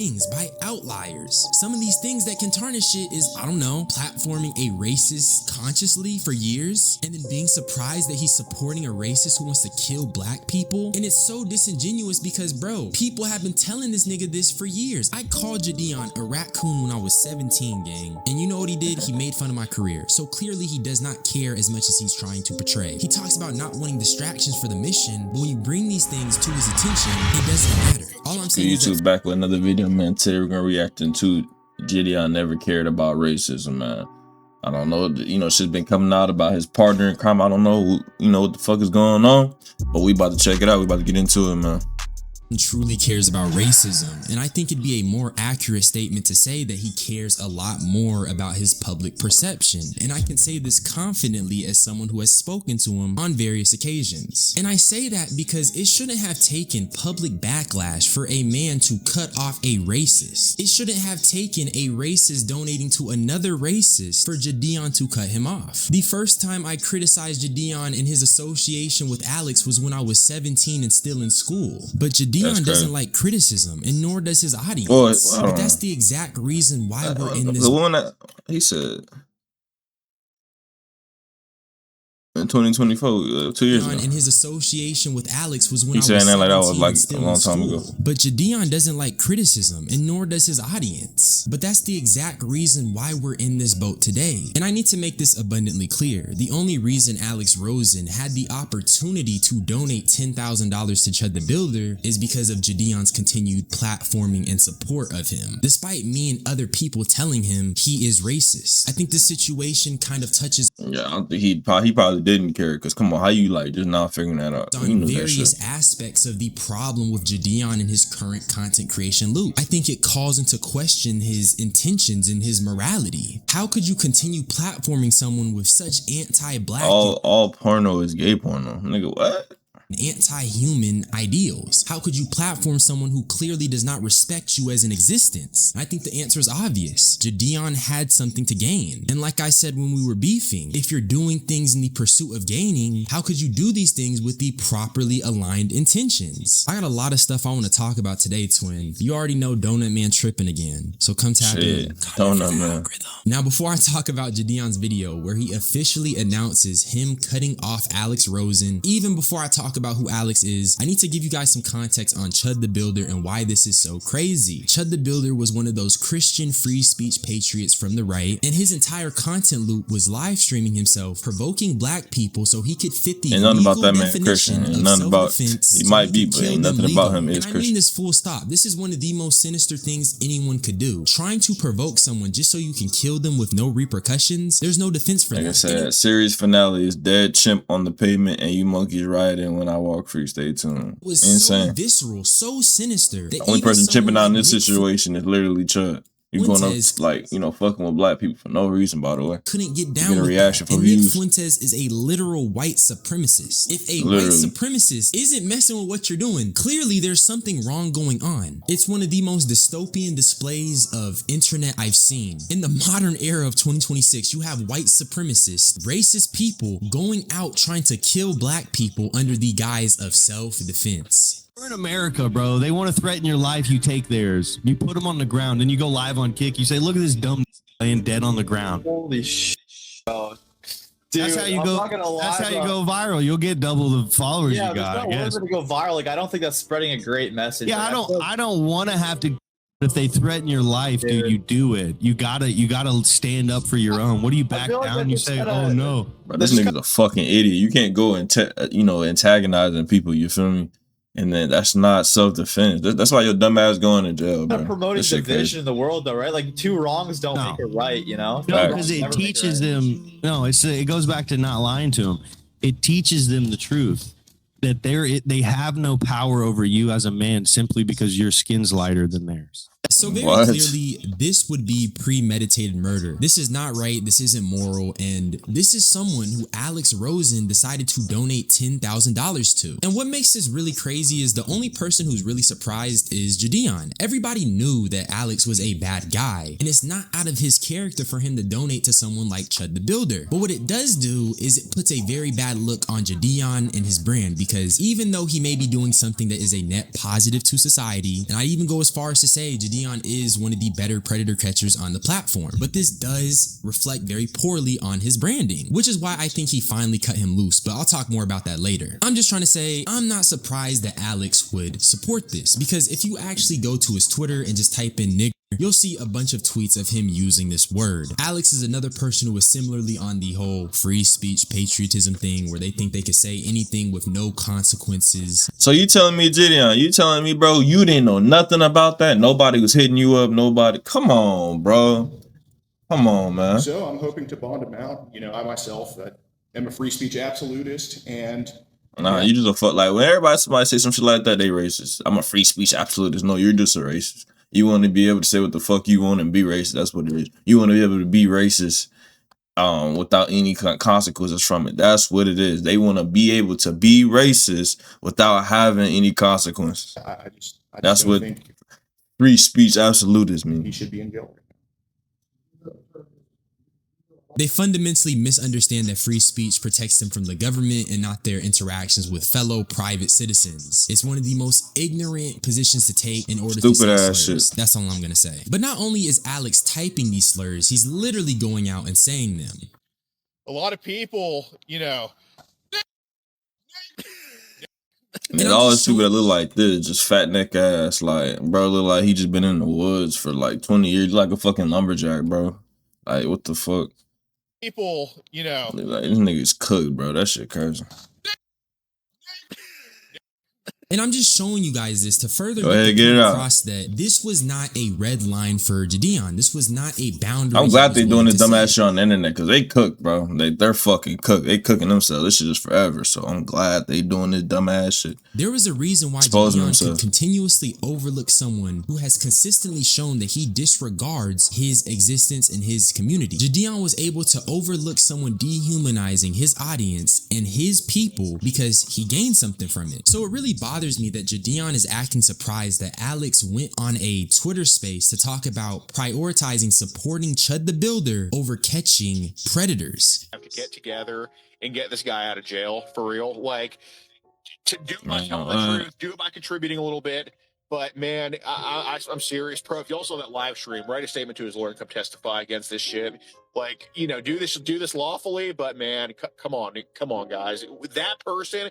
things by outliers. Some of these things that can tarnish it is, I don't know, platforming a racist consciously for years and then being surprised that he's supporting a racist who wants to kill black people. And it's so disingenuous because, bro, people have been telling this nigga this for years. I called JiDion a raccoon when I was 17, gang. And you know what he did? He made fun of my career. So clearly he does not care as much as he's trying to portray. He talks about not wanting distractions for the mission, but when you bring these things to his attention, it doesn't matter. All I'm saying is YouTube back with another video, man. Today we're gonna react to JiDion never cared about racism, man. I don't know, you know, shit's been coming out about his partner in crime. I don't know, you know, what the fuck is going on, but we about to check it out. We about to get into it, man. Truly cares about racism, and I think it'd be a more accurate statement to say that he cares a lot more about his public perception, and I can say this confidently as someone who has spoken to him on various occasions. And I say that because it shouldn't have taken public backlash for a man to cut off a racist. It shouldn't have taken a racist donating to another racist for JiDion to cut him off. The first time I criticized JiDion and his association with Alex was when I was 17 and still in school, but JiDion doesn't like criticism, and nor does his audience. But that's the exact reason why we're in this. The one that he said in 2024, 2 years ago. And his association with Alex was when he I was saying that 17 like that was like still a long time ago. But JiDion doesn't like criticism, and nor does his audience. But that's the exact reason why we're in this boat today. And I need to make this abundantly clear. The only reason Alex Rosen had the opportunity to donate $10,000 to Chud the Builder is because of JiDion's continued platforming and support of him, despite me and other people telling him he is racist. I think this situation kind of touches. Yeah, I don't think he probably didn't care, because come on, how you like just not figuring that out? On various aspects of the problem with JiDion and his current content creation loop. I think it calls into question his intentions and his morality. How could you continue platforming someone with such anti-black all porno is gay porno, nigga? What? Anti-human ideals? How could you platform someone who clearly does not respect you as an existence? I think the answer is obvious. JiDion had something to gain. And like I said when we were beefing, if you're doing things in the pursuit of gaining, how could you do these things with the properly aligned intentions? I got a lot of stuff I want to talk about today, twin. You already know Donut Man tripping again, so come tap in. Donut Man. Now, before I talk about JiDion's video where he officially announces him cutting off Alex Rosen, even before I talk about who Alex is, I need to give you guys some context on Chud the Builder and why this is so crazy. Chud the Builder was one of those Christian free speech patriots from the right, and his entire content loop was live streaming himself provoking black people so he could fit the nothing legal about that man definition Christian, of nothing about self-defense. he might be, but ain't nothing about him is Christian. Christian. I mean this full stop. This is one of the most sinister things anyone could do. Trying to provoke someone just so you can kill them with no repercussions. There's no defense for that. Like I said, series finale is dead chimp on the pavement and you monkeys riding when I walk free. Stay tuned. It was insane, so visceral, so sinister. The only person chipping out in this situation is literally Chud. You going up like, you know, fucking with black people for no reason, by the way. Couldn't get down with a reaction that. from Nick views. Fuentes is a literal white supremacist. If a white supremacist isn't messing with what you're doing, clearly there's something wrong going on. It's one of the most dystopian displays of internet I've seen. In the modern era of 2026, you have white supremacists, racist people going out trying to kill black people under the guise of self-defense. We're in America, bro. They want to threaten your life. You take theirs. You put them on the ground. Then you go live on Kick. You say, look at this dumb laying dead on the ground. Holy shit, bro. Dude, that's how you go. Lie, that's how bro. you go viral. You'll get double the followers you got. Yeah, there's no way to go viral. Like, I don't think that's spreading a great message. Yeah, like, I don't want to have to. If they threaten your life, dude, you do it. You gotta stand up for your own. What do you back down? Like you say, oh no. Bro, this nigga's a fucking idiot. You can't go and you know, antagonizing people. You feel me? And then that's not self-defense. That's why your dumb ass going to jail, bro. Promoting division in the world, though, right? Like, two wrongs don't make it right, you know? No, because it teaches them. No, it goes back to not lying to them. It teaches them the truth that they have no power over you as a man simply because your skin's lighter than theirs. So very clearly, this would be premeditated murder. This is not right. This isn't moral. And this is someone who Alex Rosen decided to donate $10,000 to. And what makes this really crazy is the only person who's really surprised is JiDion. Everybody knew that Alex was a bad guy, and it's not out of his character for him to donate to someone like Chud the Builder. But what it does do is it puts a very bad look on JiDion and his brand, because even though he may be doing something that is a net positive to society, and I'd even go as far as to say JiDion JiDion is one of the better predator catchers on the platform, but this does reflect very poorly on his branding, which is why I think he finally cut him loose, but I'll talk more about that later. I'm just trying to say, I'm not surprised that Alex would support this, because if you actually go to his Twitter and just type in nigger, you'll see a bunch of tweets of him using this word. Alex is another person who is similarly on the whole free speech patriotism thing, where they think they could say anything with no consequences. So you telling me, JiDion, you telling me, bro, you didn't know nothing about that? Nobody was hitting you up, nobody. Come on, bro. Come on, man. So I'm hoping to bond him out. You know, I myself am a free speech absolutist, and nah, you just a fuck. Like when somebody say some shit like that, they racist. I'm a free speech absolutist. No, you're just a racist. You want to be able to say what the fuck you want and be racist. That's what it is. You want to be able to be racist without any consequences from it. That's what it is. They want to be able to be racist without having any consequences. I just That's don't what think free speech absolutists mean. he should be in jail. They fundamentally misunderstand that free speech protects them from the government and not their interactions with fellow private citizens. It's one of the most ignorant positions to take in order to say Stupid-ass slurs. shit. That's all I'm gonna say. But not only is Alex typing these slurs, he's literally going out and saying them. A lot of people, you know. And all this people that look like this, just fat neck ass, like, bro, look like he just been in the woods for like 20 years, like a fucking lumberjack, bro. Like, what the fuck? People, you know. Like, this nigga's cooked, bro. That shit crazy. And I'm just showing you guys this to further Go ahead, get it out. across that this was not a red line for JiDion. This was not a boundary. I'm glad they doing this to dumbass set. shit on the internet because they cook, bro. They're fucking cooked. They cooking themselves. This shit is forever. So I'm glad they doing this dumbass shit. There was a reason why Exposing JiDion himself. could continuously overlook someone who has consistently shown that he disregards his existence in his community. JiDion was able to overlook someone dehumanizing his audience and his people because he gained something from it. So it really bothers me that JiDion is acting surprised that Alex went on a Twitter space to talk about prioritizing supporting Chud the Builder over catching predators. Have to get together and get this guy out of jail for real. Like, to do my tell the truth, do it by contributing a little bit. But man, I'm serious, pro. If you also saw that live stream, write a statement to his lawyer and come testify against this shit. Like, you know, do this lawfully. But man, come on, guys. That person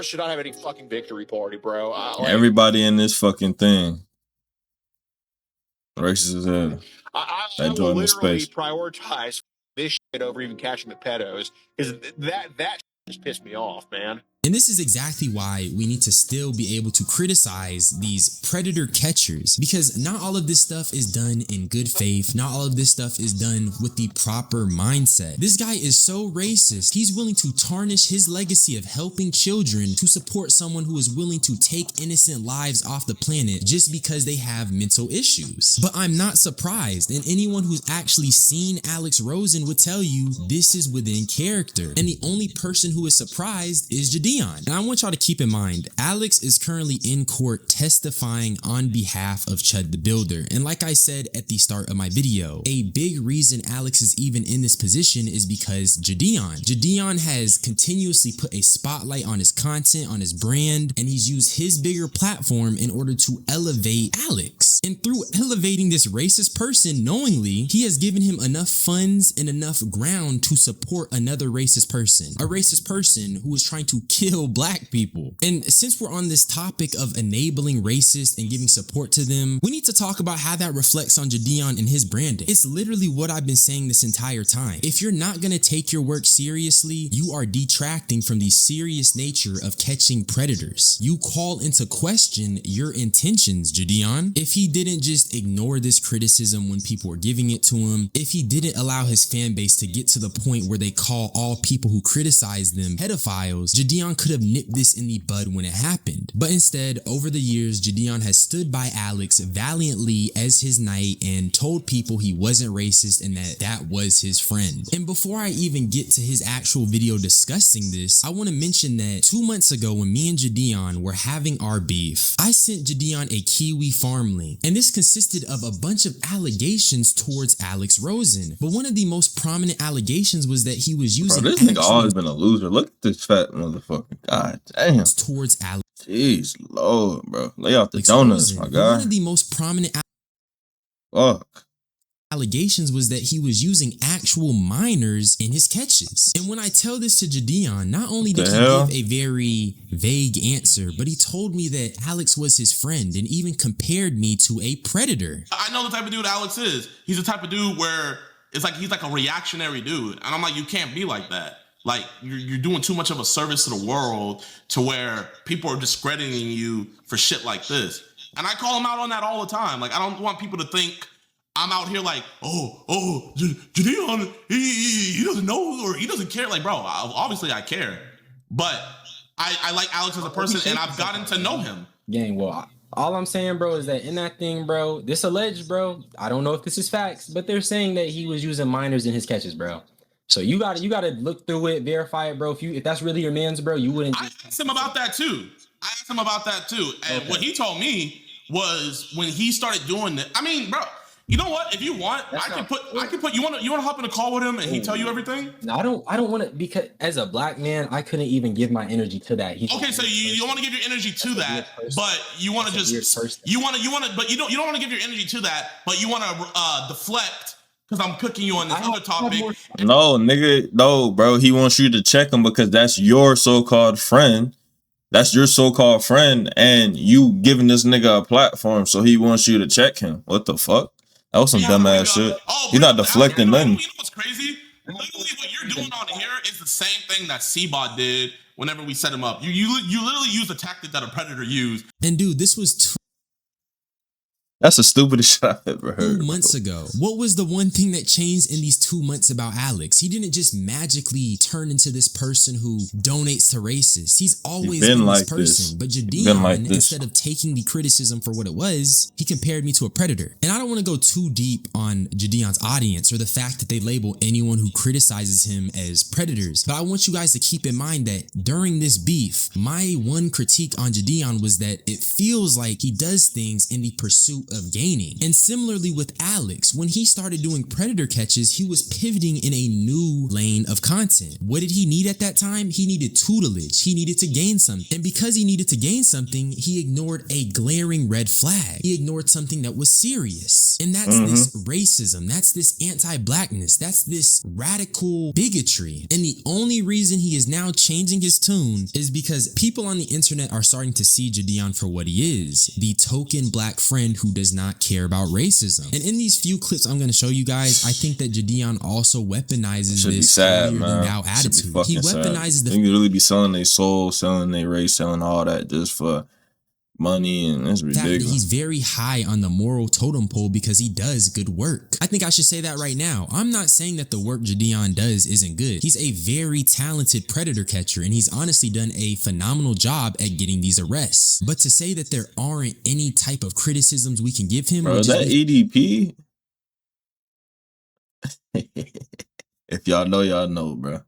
should not have any fucking victory party, bro. Like, Everybody in this fucking thing racist as hell. I That will joint in literally space. prioritize this shit over even catching the pedos, because that just pissed me off, man. And this is exactly why we need to still be able to criticize these predator catchers, because not all of this stuff is done in good faith. Not all of this stuff is done with the proper mindset. This guy is so racist. He's willing to tarnish his legacy of helping children to support someone who is willing to take innocent lives off the planet just because they have mental issues. But I'm not surprised, and anyone who's actually seen Alex Rosen would tell you this is within character. And the only person who is surprised is JiDion. And I want y'all to keep in mind, Alex is currently in court testifying on behalf of Chud the Builder. And like I said at the start of my video, a big reason Alex is even in this position is because JiDion. JiDion has continuously put a spotlight on his content, on his brand, and he's used his bigger platform in order to elevate Alex. And through elevating this racist person knowingly, he has given him enough funds and enough ground to support another racist person. A racist person who is trying to kill black people. And since we're on this topic of enabling racists and giving support to them, we need to talk about how that reflects on JiDion and his branding. It's literally what I've been saying this entire time. If you're not going to take your work seriously, you are detracting from the serious nature of catching predators. You call into question your intentions, JiDion. If he didn't just ignore this criticism when people were giving it to him, if he didn't allow his fan base to get to the point where they call all people who criticize them pedophiles, JiDion could have nipped this in the bud when it happened. But instead, over the years, JiDion has stood by Alex valiantly as his knight and told people he wasn't racist and that was his friend. And before I even get to his actual video discussing this, I want to mention that 2 months ago when me and JiDion were having our beef, I sent JiDion a Kiwi farm link, and this consisted of a bunch of allegations towards Alex Rosen. But one of the most prominent allegations was that he was using Bro, this nigga always been a loser. Look at this fat motherfucker. God damn. towards Alex. Jeez, Lord, bro. Lay off the donuts, my Rosen. guy. One of the most prominent Fuck. Allegations was that he was using actual minors in his catches. And when I tell this to JiDion, not only did he give a very vague answer, but he told me that Alex was his friend and even compared me to a predator. I know the type of dude Alex is. He's the type of dude where it's like he's like a reactionary dude. And I'm like, you can't be like that. Like, you're doing too much of a service to the world to where people are discrediting you for shit like this. And I call him out on that all the time. Like, I don't want people to think I'm out here like, JiDion, he doesn't know or he doesn't care. Like, bro, obviously I care. But I like Alex as a person and I've gotten to know him. Gang, well, all I'm saying, bro, is that in that thing, bro, this alleged, bro, I don't know if this is facts, but they're saying that he was using minors in his catches, bro. So you gotta look through it, verify it, bro. If that's really your man's, bro, you wouldn't. I asked him about that too. And what he told me was when he started doing that. I mean, bro, you know what? If you want, I can put. You want to hop in a call with him and he tell you everything? No, I don't want to, because as a black man, I couldn't even give my energy to that. Okay, so you don't want to give your energy to that, but you want to just you want to, but you don't want to give your energy to that, but you want to deflect because I'm cooking you on this other topic. No, nigga, no, bro. He wants you to check him because that's your so-called friend. That's your so-called friend, and you giving this nigga a platform, so he wants you to check him. What the fuck? That was some dumbass shit. You're not deflecting nothing. You know what's crazy? Literally, what you're doing on here is the same thing that Seabot did whenever we set him up. You literally use the tactic that a predator used. And dude, this was That's the stupidest shit I've ever heard. 2 months ago. What was the one thing that changed in these 2 months about Alex? He didn't just magically turn into this person who donates to racists. He's always been like this person. But JiDion, instead of taking the criticism for what it was, he compared me to a predator. And I don't want to go too deep on JiDion's audience or the fact that they label anyone who criticizes him as predators. But I want you guys to keep in mind that during this beef, my one critique on JiDion was that it feels like he does things in the pursuit of gaining. And similarly with Alex, when he started doing predator catches, he was pivoting in a new lane of content. What did he need at that time? He needed tutelage. He needed to gain something. And because he needed to gain something, he ignored a glaring red flag. He ignored something that was serious. And that's this racism. That's this anti-blackness. That's this radical bigotry. And the only reason he is now changing his tune is because people on the internet are starting to see JiDion for what he is, the token black friend who does not care about racism. And in these few clips I'm going to show you guys, I think that JiDion also weaponizes this holier-than-thou attitude. He weaponizes the... You can really be selling their soul, selling their race, selling all that just for money, and it's ridiculous. He's very high on the moral totem pole because he does good work. I think I should say that right now. I'm not saying that the work JiDion does isn't good. He's a very talented predator catcher, and he's honestly done a phenomenal job at getting these arrests. But to say that there aren't any type of criticisms we can give him... Bro, that EDP? If y'all know, bro.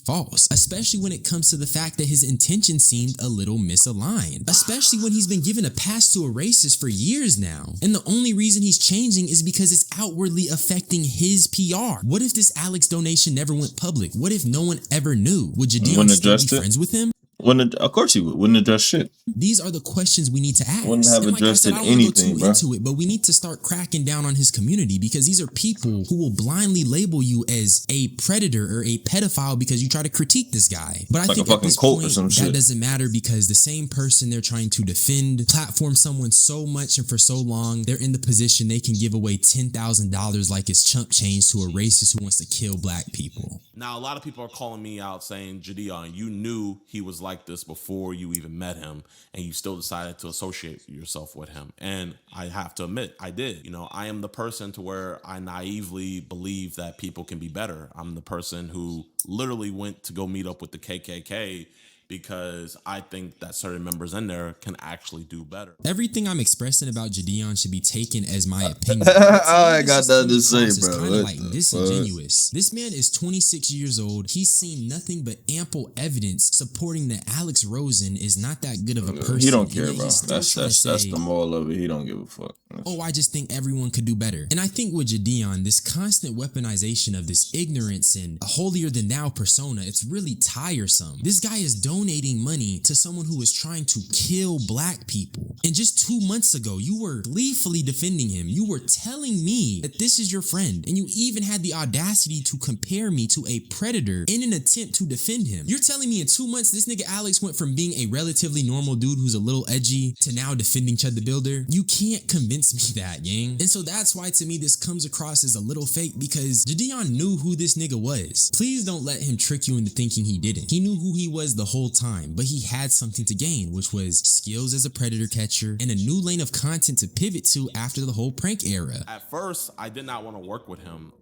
False, especially when it comes to the fact that his intentions seemed a little misaligned, especially when he's been given a pass to a racist for years now. And the only reason he's changing is because it's outwardly affecting his PR. What if this Alex donation never went public? What if no one ever knew? Would JiDion still be friends with him? Of course he would. Wouldn't address shit. These are the questions we need to ask. Wouldn't have addressed anything, bro. Into it, but we need to start cracking down on his community because these are people who will blindly label you as a predator or a pedophile because you try to critique this guy. But I think at this point, that doesn't matter because the same person they're trying to defend platform someone so much and for so long, they're in the position they can give away $10,000 like it's chump change to a racist who wants to kill black people. Now, a lot of people are calling me out saying, JiDion, you knew he was like this before you even met him, and you still decided to associate yourself with him. And I have to admit, I did. You know, I am the person to where I naively believe that people can be better. I'm the person who literally went to go meet up with the KKK because I think that certain members in there can actually do better. Everything I'm expressing about JiDion should be taken as my opinion. I got nothing to say, bro. It's kind of like disingenuous. This man is 26 years old. He's seen nothing but ample evidence supporting that Alex Rosen is not that good of a person. He don't care, bro. That's the moral of it. He don't give a fuck. Oh, I just think everyone could do better. And I think with JiDion, this constant weaponization of this ignorance and a holier-than-thou persona, it's really tiresome. This guy is donating donating money to someone who was trying to kill black people. And just 2 months ago, you were gleefully defending him. You were telling me that this is your friend, and you even had the audacity to compare me to a predator in an attempt to defend him. You're telling me in 2 months, this nigga Alex went from being a relatively normal dude who's a little edgy to now defending Chud the Builder? You can't convince me that, gang. And so that's why to me this comes across as a little fake, because JiDion knew who this nigga was. Please don't let him trick you into thinking he didn't. He knew who he was the whole time, but he had something to gain, which was skills as a predator catcher and a new lane of content to pivot to after the whole prank era. At first, I did not want to work with him.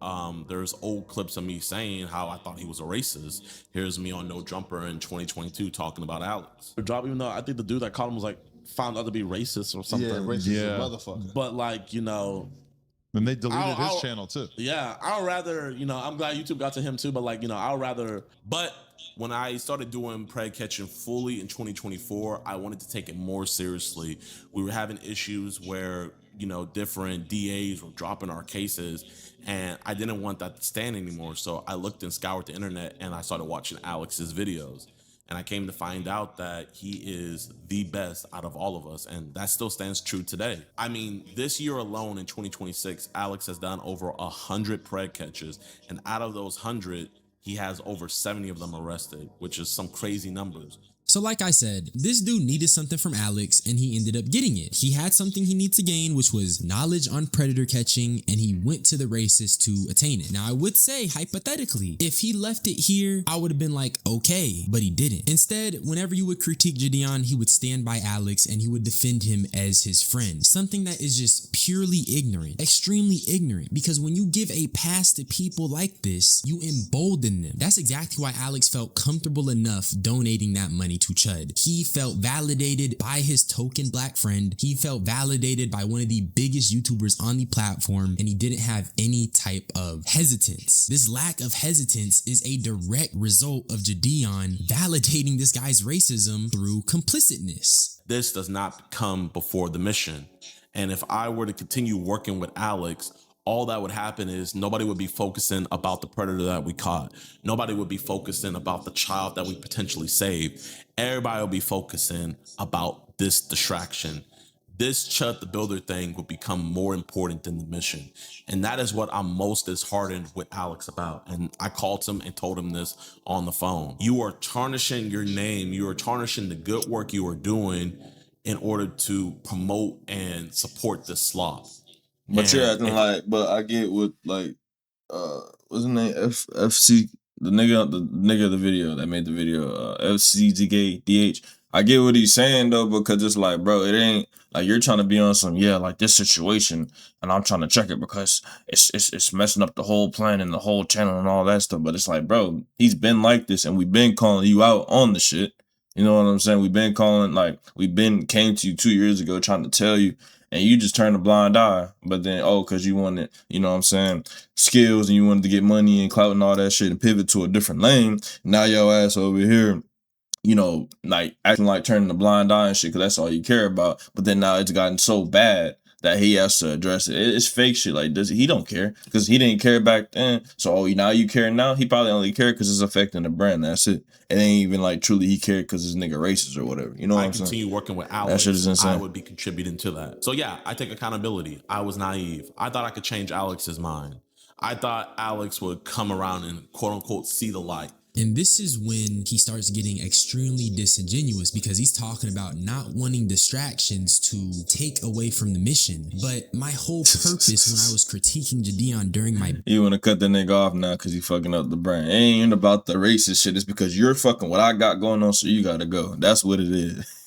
There's old clips of me saying how I thought he was a racist. Here's me on No Jumper in 2022 talking about Alex. Drop, even though I think the dude that called him was like found out to be racist or something. Yeah, racist as a motherfucker. But like, you know, and they deleted his channel too. Yeah, I'd rather, you know, I'm glad YouTube got to him too, but like, you know, I'd rather. But when I started doing preg catching fully in 2024, I wanted to take it more seriously. We were having issues where, you know, different DAs were dropping our cases, and I didn't want that to stand anymore. So I looked and scoured the internet, and I started watching Alex's videos. And I came to find out that he is the best out of all of us. And that still stands true today. I mean, this year alone in 2026, Alex has done over 100 preg catches. And out of those 100, he has over 70 of them arrested, which is some crazy numbers. So like I said, this dude needed something from Alex, and he ended up getting it. He had something he needed to gain, which was knowledge on predator catching, and he went to the racist to attain it. Now I would say, hypothetically, if he left it here, I would have been like, okay, but he didn't. Instead, whenever you would critique JiDion, he would stand by Alex and he would defend him as his friend. Something that is just purely ignorant, extremely ignorant, because when you give a pass to people like this, you embolden them. That's exactly why Alex felt comfortable enough donating that money to Chud. He felt validated by his token black friend. He felt validated by one of the biggest YouTubers on the platform, and he didn't have any type of hesitance. This lack of hesitance is a direct result of JiDion validating this guy's racism through complicitness. This does not come before the mission. And if I were to continue working with Alex, all that would happen is nobody would be focusing about the predator that we caught. Nobody would be focusing about the child that we potentially saved. Everybody will be focusing about this distraction. This Chud the Builder thing would become more important than the mission. And that is what I'm most disheartened with Alex about. And I called him and told him this on the phone. You are tarnishing your name. You are tarnishing the good work you are doing in order to promote and support this sloth. But you're acting like, but I get what, like, what's his name? FC, the nigga of the video that made the video, FCZK I get what he's saying though, because it's like, bro, it ain't like you're trying to be on some, yeah, like this situation, and I'm trying to check it because it's messing up the whole plan and the whole channel and all that stuff. But it's like, bro, he's been like this, and we've been calling you out on the shit. You know what I'm saying? We've been calling, like, came to you 2 years ago trying to tell you, and you just turned a blind eye. But then, because you wanted, you know what I'm saying, skills, and you wanted to get money and clout and all that shit and pivot to a different lane. Now your ass over here, you know, like acting like turning a blind eye and shit because that's all you care about. But then now it's gotten so bad that he has to address it. It's fake shit. Like, he don't care because he didn't care back then. So now you care now? He probably only cared because it's affecting the brand. That's it. It ain't even like truly he cared because his nigga racist or whatever. You know what I'm saying? I continue working with Alex. That shit is insane. I would be contributing to that. So yeah, I take accountability. I was naive. I thought I could change Alex's mind. I thought Alex would come around and quote unquote see the light. And this is when he starts getting extremely disingenuous because he's talking about not wanting distractions to take away from the mission. But my whole purpose when I was critiquing JiDion during my... You want to cut the nigga off now because he fucking up the brand. It ain't about the racist shit. It's because you're fucking what I got going on, so you got to go. That's what it is.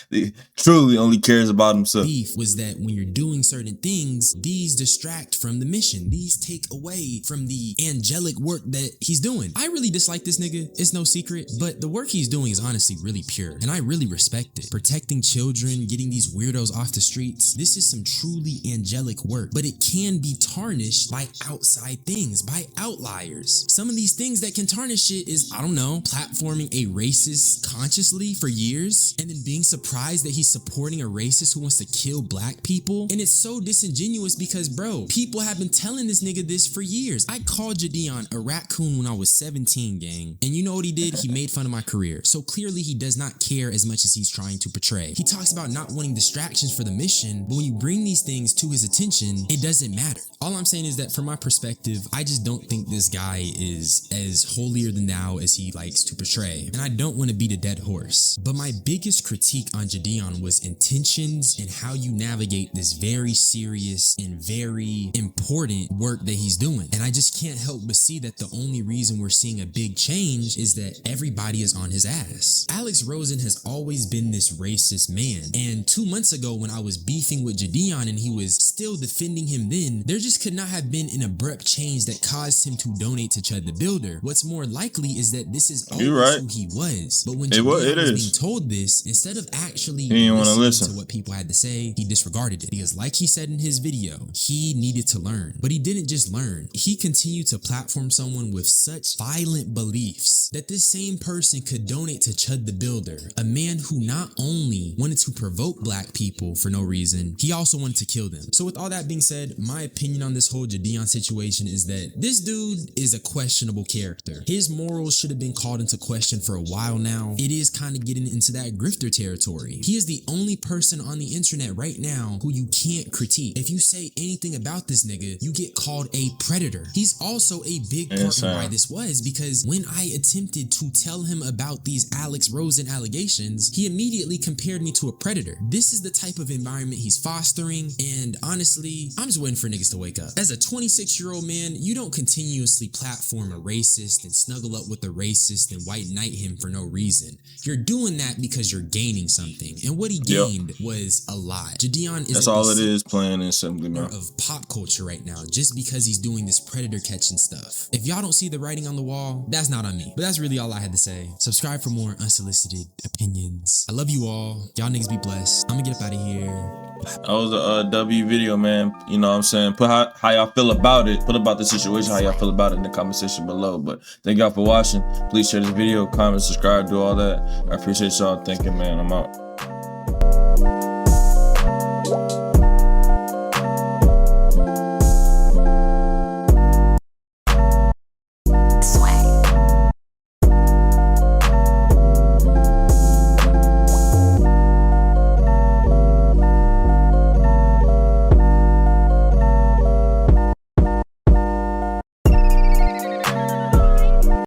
He truly only cares about himself. Beef was that when you're doing certain things, these distract from the mission. These take away from the angelic work that he's doing. I really dislike this nigga. It's no secret, but the work he's doing is honestly really pure, and I really respect it. Protecting children, getting these weirdos off the streets. This is some truly angelic work, but it can be tarnished by outside things, by outliers. Some of these things that can tarnish it is, I don't know, platforming a racist consciously for years. And and then being surprised that he's supporting a racist who wants to kill black people. And it's so disingenuous because, bro, people have been telling this nigga this for years. I called JiDion a raccoon when I was 17, gang. And you know what he did? He made fun of my career. So clearly he does not care as much as he's trying to portray. He talks about not wanting distractions for the mission, but when you bring these things to his attention, it doesn't matter. All I'm saying is that from my perspective, I just don't think this guy is as holier than thou as he likes to portray. And I don't want to beat a dead horse. But my biggest critique on JiDion was intentions and how you navigate this very serious and very important work that he's doing. And I just can't help but see that the only reason we're seeing a big change is that everybody is on his ass. Alex Rosen has always been this racist man. And 2 months ago when I was beefing with JiDion and he was still defending him then, there just could not have been an abrupt change that caused him to donate to Chud the Builder. What's more likely is that this is always who he was. But when JiDion was being told this, instead of actually listening to what people had to say, he disregarded it. Because like he said in his video, he needed to learn. But he didn't just learn. He continued to platform someone with such violent beliefs that this same person could donate to Chud the Builder, a man who not only wanted to provoke black people for no reason, he also wanted to kill them. So with all that being said, my opinion on this whole JiDion situation is that this dude is a questionable character. His morals should have been called into question for a while now. It is kind of getting into that grifter territory. He is the only person on the internet right now who you can't critique. If you say anything about this nigga, you get called a predator. He's also a big part of why this was, because when I attempted to tell him about these Alex Rosen allegations, he immediately compared me to a predator. This is the type of environment he's fostering, and honestly, I'm just waiting for niggas to wake up. As a 26-year-old man, you don't continuously platform a racist and snuggle up with a racist and white knight him for no reason. You're doing that because you're gaining something, and what he gained was a lot. JiDion is that's all it is, playing in simply of pop culture right now, just because he's doing this predator catching stuff. If y'all don't see the writing on the wall, that's not on me. But that's really all I had to say. Subscribe for more unsolicited opinions. I love you all. Y'all niggas be blessed. I'm gonna get up out of here. That was a W video, man. You know what I'm saying? Put how y'all feel about it. Put about the situation, how y'all feel about it in the comment section below. But thank y'all for watching. Please share this video, comment, subscribe, do all that. I appreciate y'all thinking, man. I'm out.